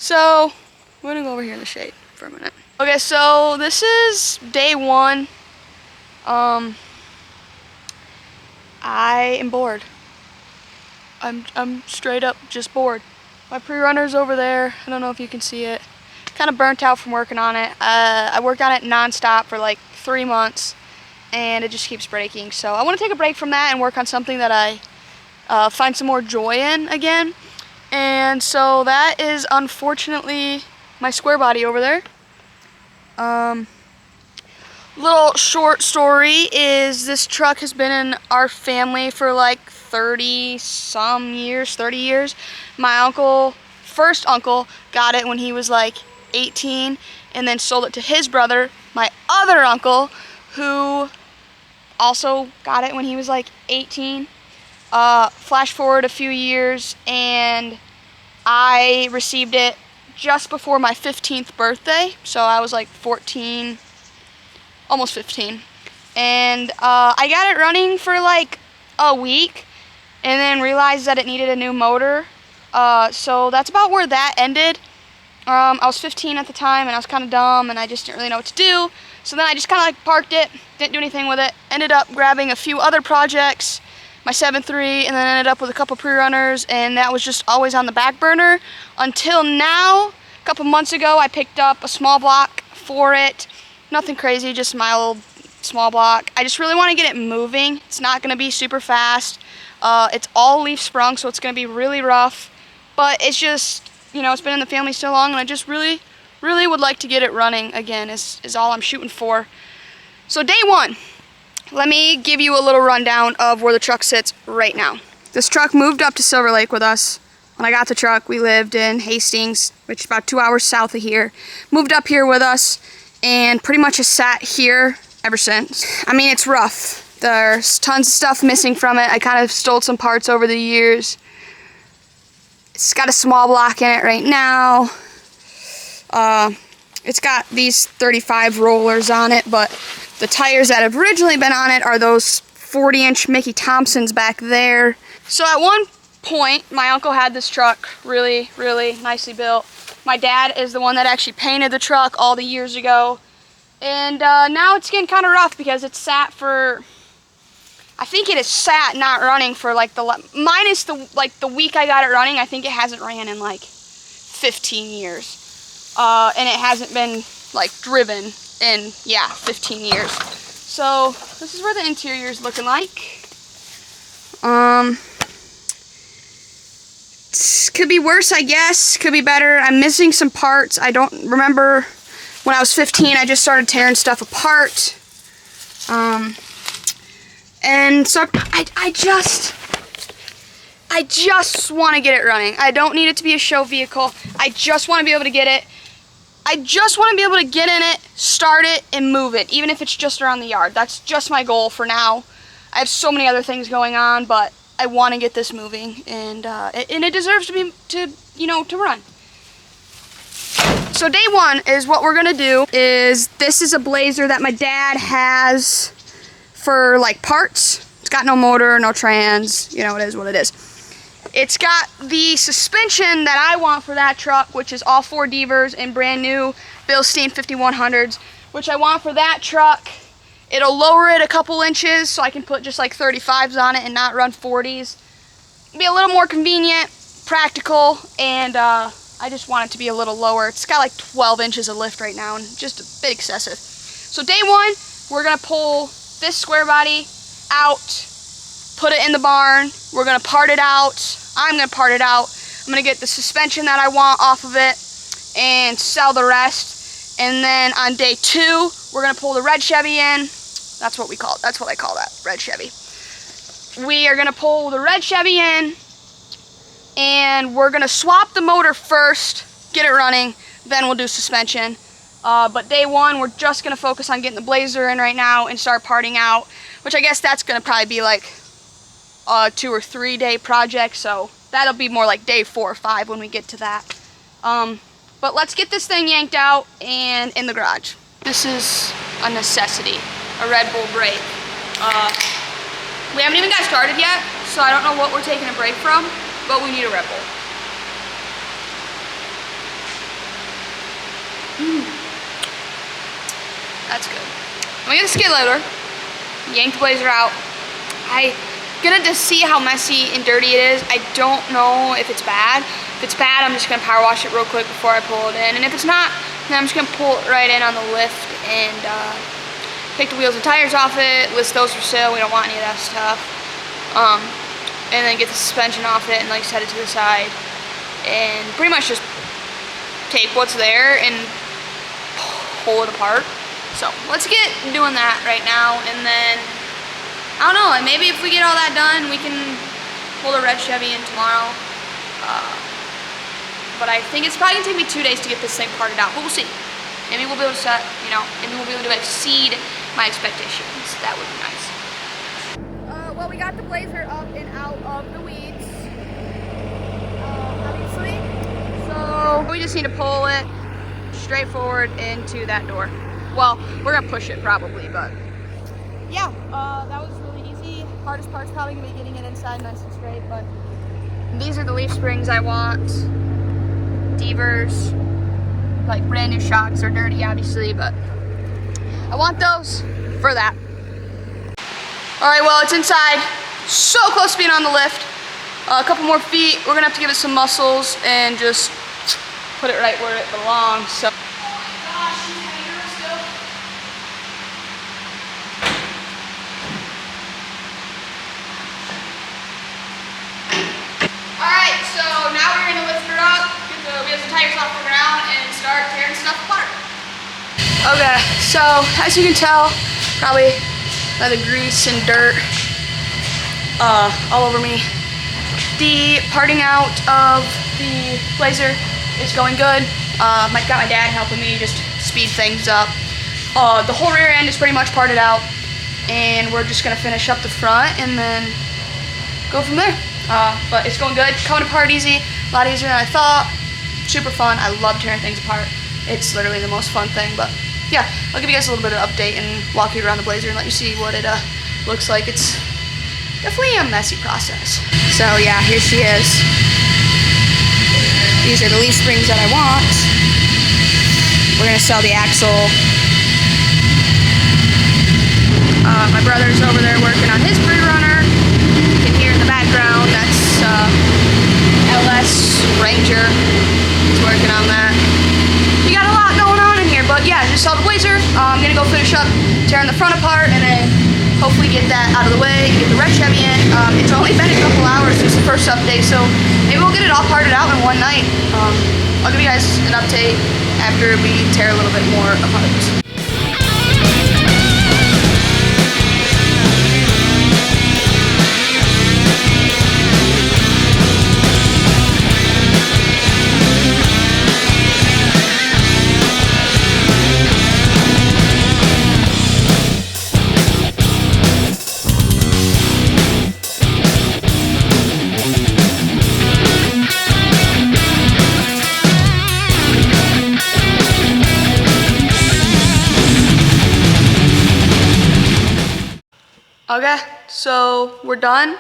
So, we're gonna go over here in the shade for a minute. Okay, so this is day one. I am bored. I'm straight up just bored. My pre-runner's over there. I don't know if you can see it. Kind of burnt out from working on it. I worked on it non-stop for like 3 months, and it just keeps breaking. So I want to take a break from that and work on something that I find some more joy in again. And so that is unfortunately my square body over there. Little short story is this truck has been in our family for like 30 years. My first uncle got it when he was like 18 and then sold it to his brother, my other uncle, who also got it when he was like 18. Flash forward a few years and I received it just before my 15th birthday, so I was like 14, almost 15, and I got it running for like a week and then realized that it needed a new motor, so that's about where that ended. I was 15 at the time and I was kind of dumb and I just didn't really know what to do, so then I just kind of like parked it, didn't do anything with it, ended up grabbing a few other projects, my 7.3, and then ended up with a couple pre-runners, and that was just always on the back burner until now. A couple months ago I picked up a small block for it. Nothing crazy, just my old small block. I just really want to get it moving. It's not going to be super fast. It's all leaf sprung, so it's going to be really rough, but it's just, you know, it's been in the family so long and I just really would like to get it running again is all I'm shooting for. So day one. Let me give you a little rundown of where the truck sits right now. This truck moved up to Silver Lake with us. When I got the truck, we lived in Hastings, which is about 2 hours south of here. Moved up here with us and pretty much has sat here ever since. I mean, it's rough. There's tons of stuff missing from it. I kind of stole some parts over the years. It's got a small block in it right now. It's got these 35 rollers on it, but the tires that have originally been on it are those 40-inch Mickey Thompsons back there. So at one point, my uncle had this truck really nicely built. My dad is the one that actually painted the truck all the years ago. And now it's getting kind of rough because it's sat for, I think it is sat not running for like minus the week I got it running, I think it hasn't ran in like 15 years. And it hasn't been like driven in, yeah, 15 years. So this is where the interior is looking like. Could be worse, I guess. Could be better. I'm missing some parts. I don't remember when I was 15. I just started tearing stuff apart. And so I just want to get it running. I don't need it to be a show vehicle. I just want to be able to get it. I just want to be able to get in it, start it, and move it, even if it's just around the yard. That's just my goal for now. I have so many other things going on, but I want to get this moving, and it deserves to run. So day one is what we're gonna do. This is a Blazer that my dad has for like parts. It's got no motor, no trans. You know, it is what it is. It's got the suspension that I want for that truck, which is all 4 Devers and brand new Bilstein 5100s, which I want for that truck. It'll lower it a couple inches so I can put just like 35s on it and not run 40s. Be a little more convenient, practical, and I just want it to be a little lower. It's got like 12 inches of lift right now and just a bit excessive. So day one, we're gonna pull this square body out, put it in the barn. We're gonna part it out. I'm gonna part it out. I'm gonna get the suspension that I want off of it and sell the rest. And then on day two, we're gonna pull the red Chevy in. That's what we call it. That's what I call that, red Chevy. We are gonna pull the red Chevy in and we're gonna swap the motor first, get it running, then we'll do suspension. But day one, we're just gonna focus on getting the Blazer in right now and start parting out, which I guess that's gonna probably be like a 2 or 3 day project, so that'll be more like day 4 or 5 when we get to that. But let's get this thing yanked out and in the garage. This is a necessity, a Red Bull break. We haven't even got started yet, so I don't know what we're taking a break from, but we need a Red Bull. That's good. I'm gonna get the skid loader, yank the Blazer out. I'm gonna just see how messy and dirty it is. I don't know if it's bad. If it's bad, I'm just gonna power wash it real quick before I pull it in. And if it's not, then I'm just gonna pull it right in on the lift and take the wheels and tires off it, list those for sale. We don't want any of that stuff. And then get the suspension off it and like set it to the side. And pretty much just take what's there and pull it apart. So let's get doing that right now, and then I don't know, maybe if we get all that done, we can pull the red Chevy in tomorrow. But I think it's probably gonna take me 2 days to get this thing parted out, but we'll see. Maybe we'll be able to set, maybe we'll be able to exceed my expectations. That would be nice. Well, we got the Blazer up and out of the weeds, obviously. So we just need to pull it straight forward into that door. Well, we're gonna push it probably, but yeah, that was really easy. Hardest part's probably gonna be getting it inside nice and straight, but these are the leaf springs I want. Devers, like brand new shocks. They're dirty, obviously, but I want those for that. All right, well, it's inside. So close to being on the lift. A couple more feet. We're gonna have to give it some muscles and just put it right where it belongs. So. Okay, so as you can tell, probably by the grease and dirt all over me, the parting out of the Blazer is going good. Got my dad helping me just speed things up. The whole rear end is pretty much parted out, and we're just gonna finish up the front and then go from there. But it's going good, coming apart easy, a lot easier than I thought. Super fun. I love tearing things apart. It's literally the most fun thing. But yeah, I'll give you guys a little bit of an update and walk you around the Blazer and let you see what it looks like. It's definitely a messy process. So yeah, here she is. These are the leaf springs that I want. We're gonna sell the axle. My brother's over there working on his pre-runner. You can hear in the background, that's LS Ranger. He's working on that. We got a lot going on in here, but yeah, just saw the Blazer. I'm gonna go finish up tearing the front apart and then hopefully get that out of the way, get the red Chevy in. It's only been a couple hours since the first update, so maybe we'll get it all parted out in one night. I'll give you guys an update after we tear a little bit more apart. Okay, so we're done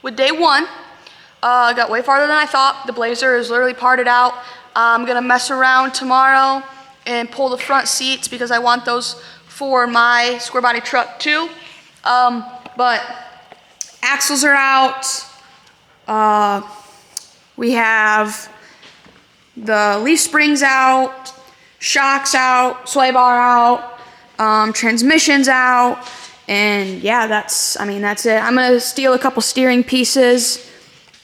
with day one. Got way farther than I thought. The Blazer is literally parted out. I'm gonna mess around tomorrow and pull the front seats because I want those for my square body truck too. But axles are out. We have the leaf springs out, shocks out, sway bar out, transmissions out. And yeah, that's it. I'm gonna steal a couple steering pieces,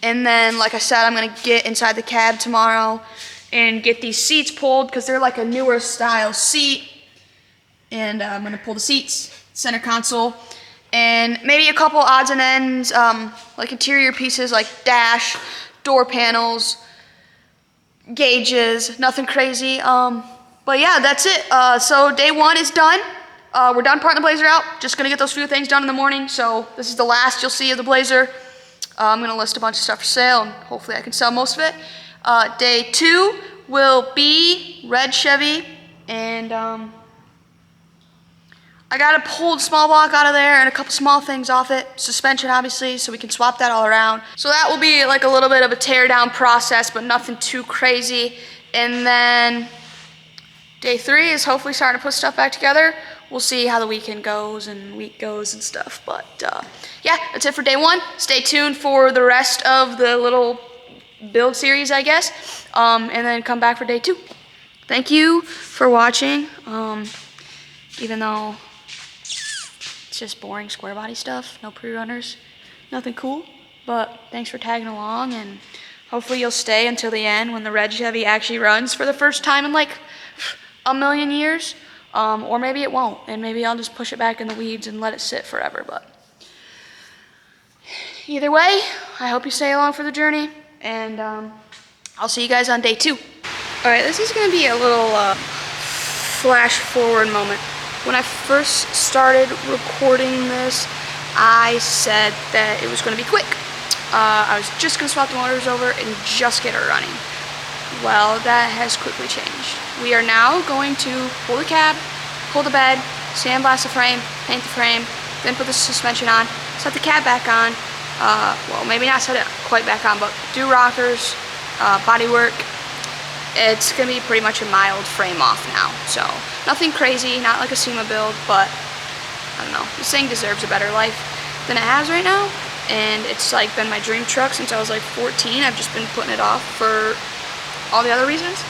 and then, like I said, I'm gonna get inside the cab tomorrow and get these seats pulled because they're like a newer style seat. And I'm gonna pull the seats, center console, and maybe a couple odds and ends, like interior pieces like dash, door panels, gauges, nothing crazy. But yeah, that's it. So day one is done. We're done parting the Blazer out. Just gonna get those few things done in the morning. So this is the last you'll see of the Blazer. I'm gonna list a bunch of stuff for sale and hopefully I can sell most of it. Day two will be red Chevy, and I gotta pull the small block out of there and a couple small things off it. Suspension, obviously, so we can swap that all around. So that will be like a little bit of a tear down process, but nothing too crazy. And then Day 3 is hopefully starting to put stuff back together. We'll see how the weekend goes and week goes and stuff. But yeah, that's it for day 1. Stay tuned for the rest of the little build series, I guess. And then come back for day 2. Thank you for watching. Even though it's just boring square body stuff, no pre-runners, nothing cool. But thanks for tagging along, and hopefully you'll stay until the end when the red Chevy actually runs for the first time in like a million years. Or maybe it won't, and maybe I'll just push it back in the weeds and let it sit forever. But either way, I hope you stay along for the journey, and I'll see you guys on day 2. All right, this is gonna be a little flash forward moment. When I first started recording this, I said that it was gonna be quick. I was just gonna swap the motors over and just get her running. Well, that has quickly changed. We are now going to pull the cab, pull the bed, sandblast the frame, paint the frame, then put the suspension on, set the cab back on, well, maybe not set it quite back on, but do rockers, body work. It's going to be pretty much a mild frame off now, so nothing crazy, not like a SEMA build, but I don't know, this thing deserves a better life than it has right now, and it's like been my dream truck since I was like 14. I've just been putting it off for all the other reasons.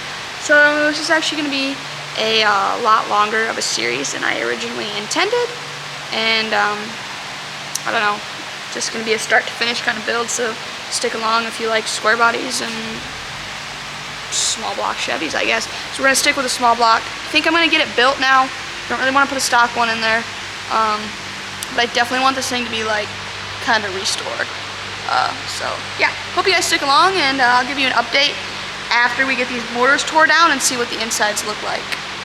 So this is actually going to be a lot longer of a series than I originally intended, and I don't know, just going to be a start to finish kind of build, so stick along if you like square bodies and small block Chevys, I guess. So we're going to stick with a small block. I think I'm going to get it built now. Don't really want to put a stock one in there, but I definitely want this thing to be like kind of restored. So yeah, hope you guys stick along, and I'll give you an update after we get these mortars tore down and see what the insides look like.